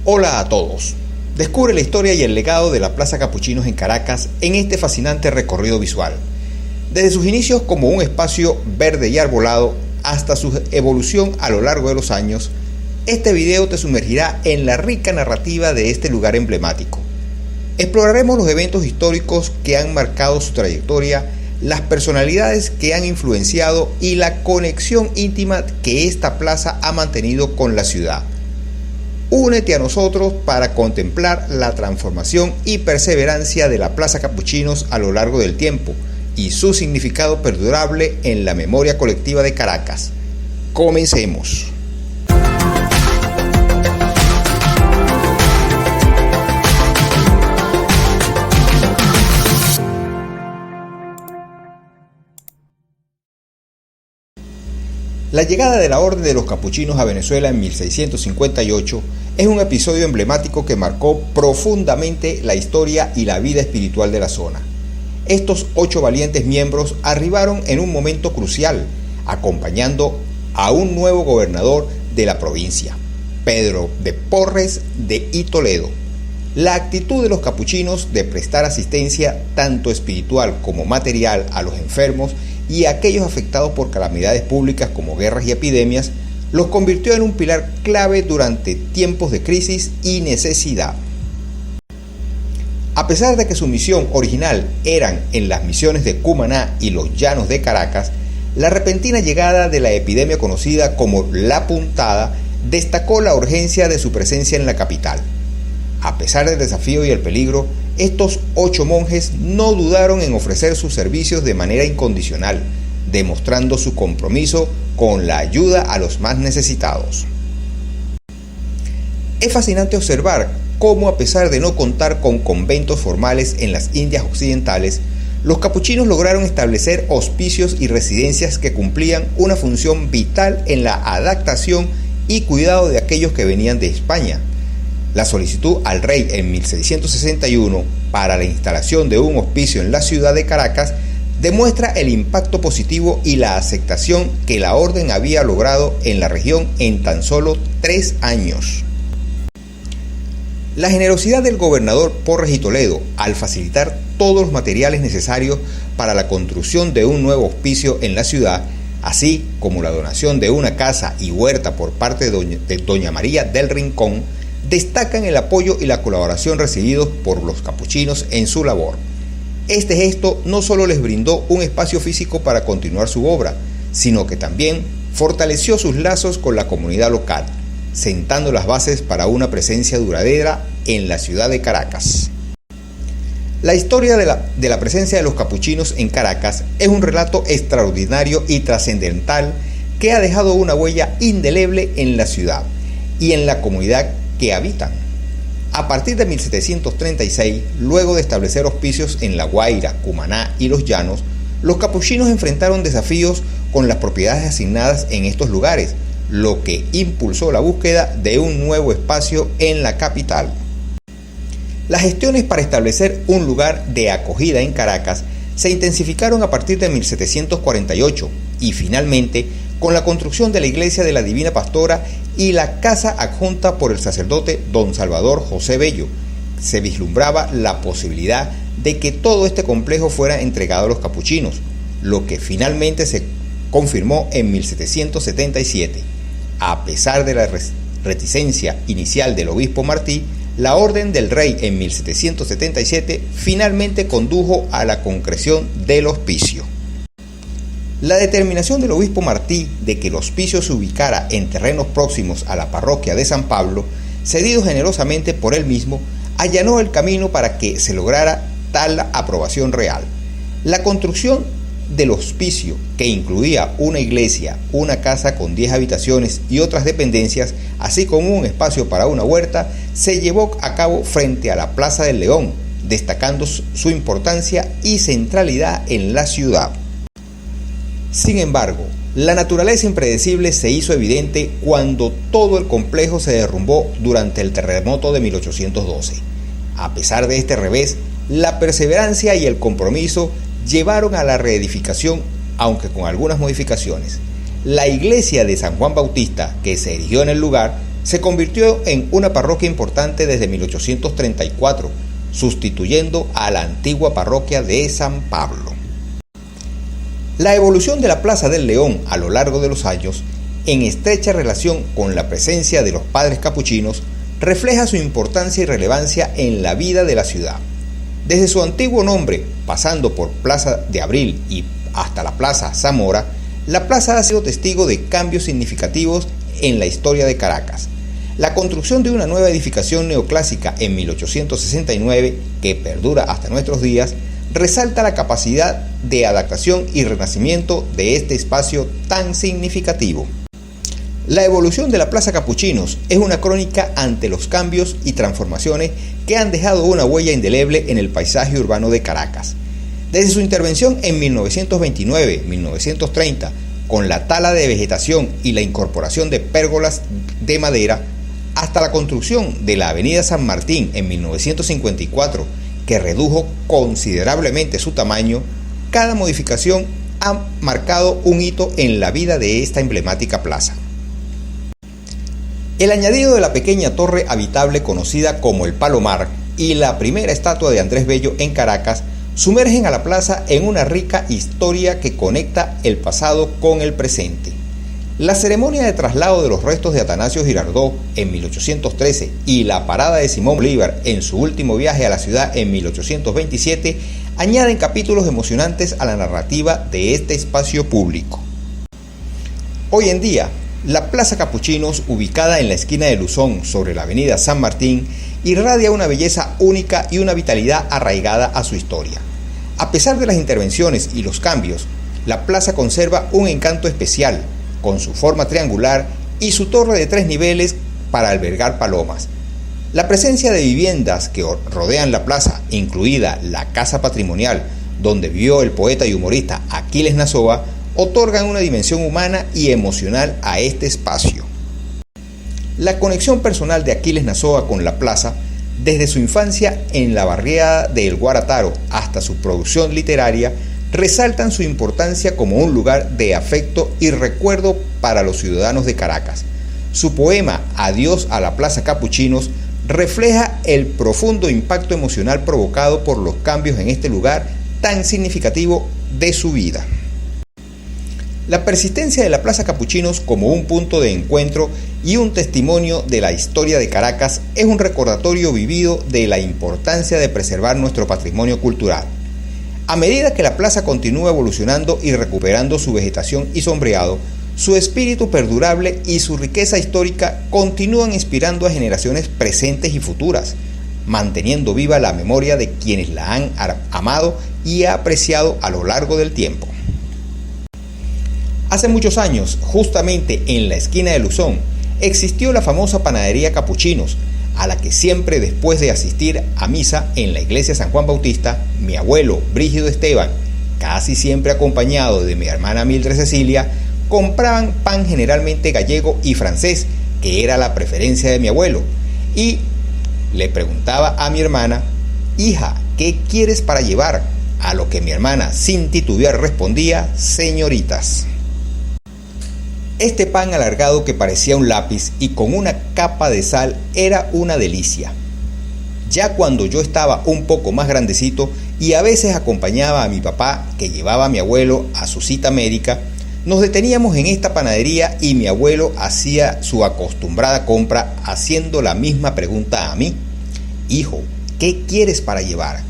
Hola a todos. Descubre la historia y el legado de la Plaza Capuchinos en Caracas en este fascinante recorrido visual. Desde sus inicios como un espacio verde y arbolado hasta su evolución a lo largo de los años, este video te sumergirá en la rica narrativa de este lugar emblemático. Exploraremos los eventos históricos que han marcado su trayectoria, las personalidades que han influenciado y la conexión íntima que esta plaza ha mantenido con la ciudad. Únete a nosotros para contemplar la transformación y perseverancia de la Plaza Capuchinos a lo largo del tiempo y su significado perdurable en la memoria colectiva de Caracas. Comencemos. La llegada de la Orden de los Capuchinos a Venezuela en 1658 es un episodio emblemático que marcó profundamente la historia y la vida espiritual de la zona. Estos 8 valientes miembros arribaron en un momento crucial, acompañando a un nuevo gobernador de la provincia, Pedro de Porres de y Toledo. La actitud de los capuchinos de prestar asistencia tanto espiritual como material a los enfermos y a aquellos afectados por calamidades públicas como guerras y epidemias los convirtió en un pilar clave durante tiempos de crisis y necesidad. A pesar de que su misión original eran en las misiones de Cumaná y los llanos de Caracas, la repentina llegada de la epidemia conocida como La Puntada destacó la urgencia de su presencia en la capital. A pesar del desafío y el peligro, estos 8 monjes no dudaron en ofrecer sus servicios de manera incondicional, demostrando su compromiso con la ayuda a los más necesitados. Es fascinante observar cómo, a pesar de no contar con conventos formales en las Indias Occidentales, los capuchinos lograron establecer hospicios y residencias que cumplían una función vital en la adaptación y cuidado de aquellos que venían de España. La solicitud al rey en 1661 para la instalación de un hospicio en la ciudad de Caracas demuestra el impacto positivo y la aceptación que la orden había logrado en la región en tan solo 3 años. La generosidad del gobernador Porres y Toledo al facilitar todos los materiales necesarios para la construcción de un nuevo hospicio en la ciudad, así como la donación de una casa y huerta por parte de doña María del Rincón, destacan el apoyo y la colaboración recibidos por los capuchinos en su labor. Este gesto no solo les brindó un espacio físico para continuar su obra, sino que también fortaleció sus lazos con la comunidad local, sentando las bases para una presencia duradera en la ciudad de Caracas. La historia de la presencia de los capuchinos en Caracas es un relato extraordinario y trascendental que ha dejado una huella indeleble en la ciudad y en la comunidad que habitan. A partir de 1736, luego de establecer hospicios en La Guaira, Cumaná y Los Llanos, los capuchinos enfrentaron desafíos con las propiedades asignadas en estos lugares, lo que impulsó la búsqueda de un nuevo espacio en la capital. Las gestiones para establecer un lugar de acogida en Caracas se intensificaron a partir de 1748 y finalmente con la construcción de la iglesia de la Divina Pastora y la casa adjunta por el sacerdote don Salvador José Bello, se vislumbraba la posibilidad de que todo este complejo fuera entregado a los capuchinos, lo que finalmente se confirmó en 1777. A pesar de la reticencia inicial del obispo Martí, la orden del rey en 1777 finalmente condujo a la concreción del hospicio. La determinación del obispo Martí de que el hospicio se ubicara en terrenos próximos a la parroquia de San Pablo, cedido generosamente por él mismo, allanó el camino para que se lograra tal aprobación real. La construcción del hospicio, que incluía una iglesia, una casa con 10 habitaciones y otras dependencias, así como un espacio para una huerta, se llevó a cabo frente a la Plaza del León, destacando su importancia y centralidad en la ciudad. Sin embargo, la naturaleza impredecible se hizo evidente cuando todo el complejo se derrumbó durante el terremoto de 1812. A pesar de este revés, la perseverancia y el compromiso llevaron a la reedificación, aunque con algunas modificaciones. La iglesia de San Juan Bautista, que se erigió en el lugar, se convirtió en una parroquia importante desde 1834, sustituyendo a la antigua parroquia de San Pablo. La evolución de la Plaza del León a lo largo de los años, en estrecha relación con la presencia de los padres capuchinos, refleja su importancia y relevancia en la vida de la ciudad. Desde su antiguo nombre, pasando por Plaza de Abril y hasta la Plaza Zamora, la plaza ha sido testigo de cambios significativos en la historia de Caracas. La construcción de una nueva edificación neoclásica en 1869, que perdura hasta nuestros días, resalta la capacidad de adaptación y renacimiento de este espacio tan significativo. La evolución de la Plaza Capuchinos es una crónica ante los cambios y transformaciones que han dejado una huella indeleble en el paisaje urbano de Caracas. Desde su intervención en 1929-1930, con la tala de vegetación y la incorporación de pérgolas de madera, hasta la construcción de la Avenida San Martín en 1954, que redujo considerablemente su tamaño, cada modificación ha marcado un hito en la vida de esta emblemática plaza. El añadido de la pequeña torre habitable conocida como el Palomar y la primera estatua de Andrés Bello en Caracas sumergen a la plaza en una rica historia que conecta el pasado con el presente. La ceremonia de traslado de los restos de Atanasio Girardot en 1813 y la parada de Simón Bolívar en su último viaje a la ciudad en 1827 añaden capítulos emocionantes a la narrativa de este espacio público. Hoy en día, la Plaza Capuchinos, ubicada en la esquina de Luzón sobre la avenida San Martín, irradia una belleza única y una vitalidad arraigada a su historia. A pesar de las intervenciones y los cambios, la plaza conserva un encanto especial, con su forma triangular y su torre de 3 niveles para albergar palomas. La presencia de viviendas que rodean la plaza, incluida la Casa Patrimonial, donde vivió el poeta y humorista Aquiles Nazoa, otorgan una dimensión humana y emocional a este espacio. La conexión personal de Aquiles Nazoa con la plaza, desde su infancia en la barriada de El Guarataro hasta su producción literaria, resaltan su importancia como un lugar de afecto y recuerdo para los ciudadanos de Caracas. Su poema Adiós a la Plaza Capuchinos refleja el profundo impacto emocional provocado por los cambios en este lugar tan significativo de su vida. La persistencia de la Plaza Capuchinos como un punto de encuentro y un testimonio de la historia de Caracas es un recordatorio vivido de la importancia de preservar nuestro patrimonio cultural. A medida que la plaza continúa evolucionando y recuperando su vegetación y sombreado, su espíritu perdurable y su riqueza histórica continúan inspirando a generaciones presentes y futuras, manteniendo viva la memoria de quienes la han amado y apreciado a lo largo del tiempo. Hace muchos años, justamente en la esquina de Luzón, existió la famosa panadería Capuchinos, a la que siempre después de asistir a misa en la iglesia San Juan Bautista, mi abuelo Brígido Esteban, casi siempre acompañado de mi hermana Mildred Cecilia, compraban pan generalmente gallego y francés, que era la preferencia de mi abuelo, y le preguntaba a mi hermana: hija, ¿qué quieres para llevar? A lo que mi hermana sin titubear respondía: señoritas. Este pan alargado que parecía un lápiz y con una capa de sal era una delicia. Ya cuando yo estaba un poco más grandecito y a veces acompañaba a mi papá, que llevaba a mi abuelo a su cita médica, nos deteníamos en esta panadería y mi abuelo hacía su acostumbrada compra haciendo la misma pregunta a mí: hijo, ¿qué quieres para llevar?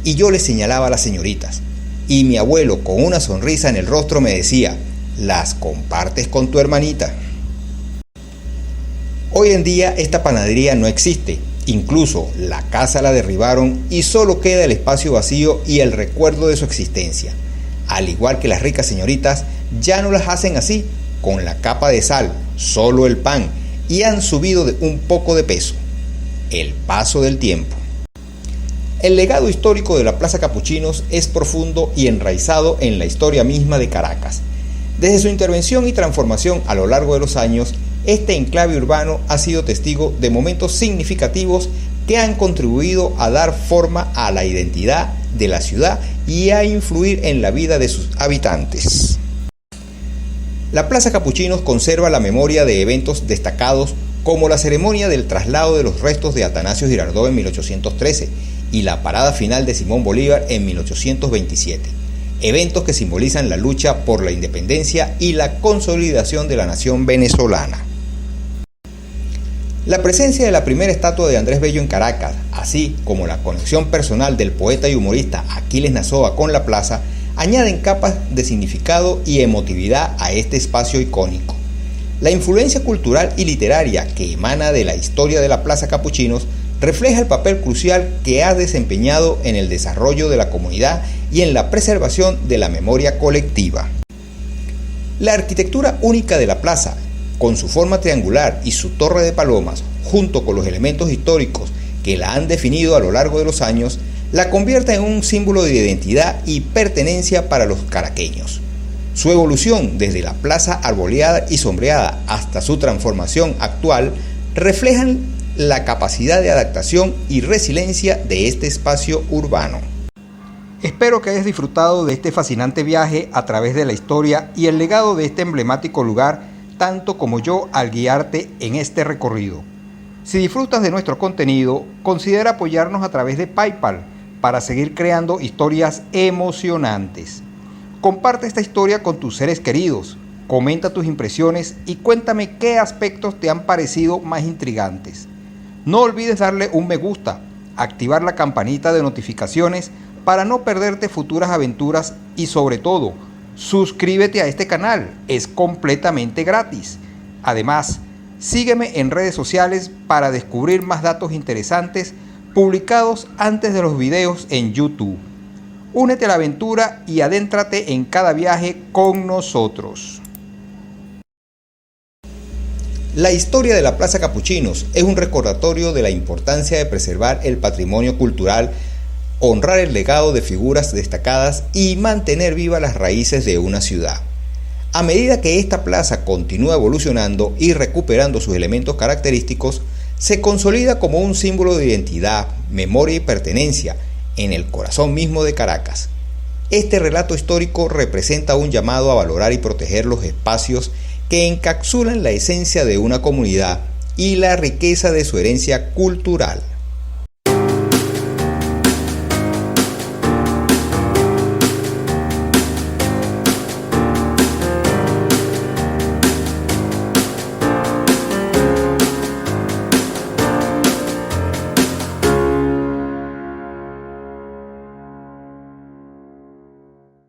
Y yo le señalaba a las señoritas. Y mi abuelo, con una sonrisa en el rostro, me decía: las compartes con tu hermanita. Hoy en día esta panadería no existe, incluso la casa la derribaron y solo queda el espacio vacío y el recuerdo de su existencia. Al igual que las ricas señoritas, ya no las hacen así, con la capa de sal, solo el pan, y han subido un poco de peso. El paso del tiempo. El legado histórico de la Plaza Capuchinos es profundo y enraizado en la historia misma de Caracas. Desde su intervención y transformación a lo largo de los años, este enclave urbano ha sido testigo de momentos significativos que han contribuido a dar forma a la identidad de la ciudad y a influir en la vida de sus habitantes. La Plaza Capuchinos conserva la memoria de eventos destacados como la ceremonia del traslado de los restos de Atanasio Girardot en 1813 y la parada final de Simón Bolívar en 1827, eventos que simbolizan la lucha por la independencia y la consolidación de la nación venezolana. La presencia de la primera estatua de Andrés Bello en Caracas, así como la conexión personal del poeta y humorista Aquiles Nazoa con la plaza, añaden capas de significado y emotividad a este espacio icónico. La influencia cultural y literaria que emana de la historia de la Plaza Capuchinos refleja el papel crucial que ha desempeñado en el desarrollo de la comunidad y en la preservación de la memoria colectiva. La arquitectura única de la plaza, con su forma triangular y su torre de palomas, junto con los elementos históricos que la han definido a lo largo de los años, la convierte en un símbolo de identidad y pertenencia para los caraqueños. Su evolución desde la plaza arboleada y sombreada hasta su transformación actual reflejan la capacidad de adaptación y resiliencia de este espacio urbano. Espero que hayas disfrutado de este fascinante viaje a través de la historia y el legado de este emblemático lugar, tanto como yo al guiarte en este recorrido. Si disfrutas de nuestro contenido, considera apoyarnos a través de PayPal para seguir creando historias emocionantes. Comparte esta historia con tus seres queridos, comenta tus impresiones y cuéntame qué aspectos te han parecido más intrigantes. No olvides darle un me gusta, activar la campanita de notificaciones para no perderte futuras aventuras y sobre todo, suscríbete a este canal, es completamente gratis. Además, sígueme en redes sociales para descubrir más datos interesantes publicados antes de los videos en YouTube. Únete a la aventura y adéntrate en cada viaje con nosotros. La historia de la Plaza Capuchinos es un recordatorio de la importancia de preservar el patrimonio cultural, honrar el legado de figuras destacadas y mantener vivas las raíces de una ciudad. A medida que esta plaza continúa evolucionando y recuperando sus elementos característicos, se consolida como un símbolo de identidad, memoria y pertenencia en el corazón mismo de Caracas. Este relato histórico representa un llamado a valorar y proteger los espacios que encapsulan la esencia de una comunidad y la riqueza de su herencia cultural.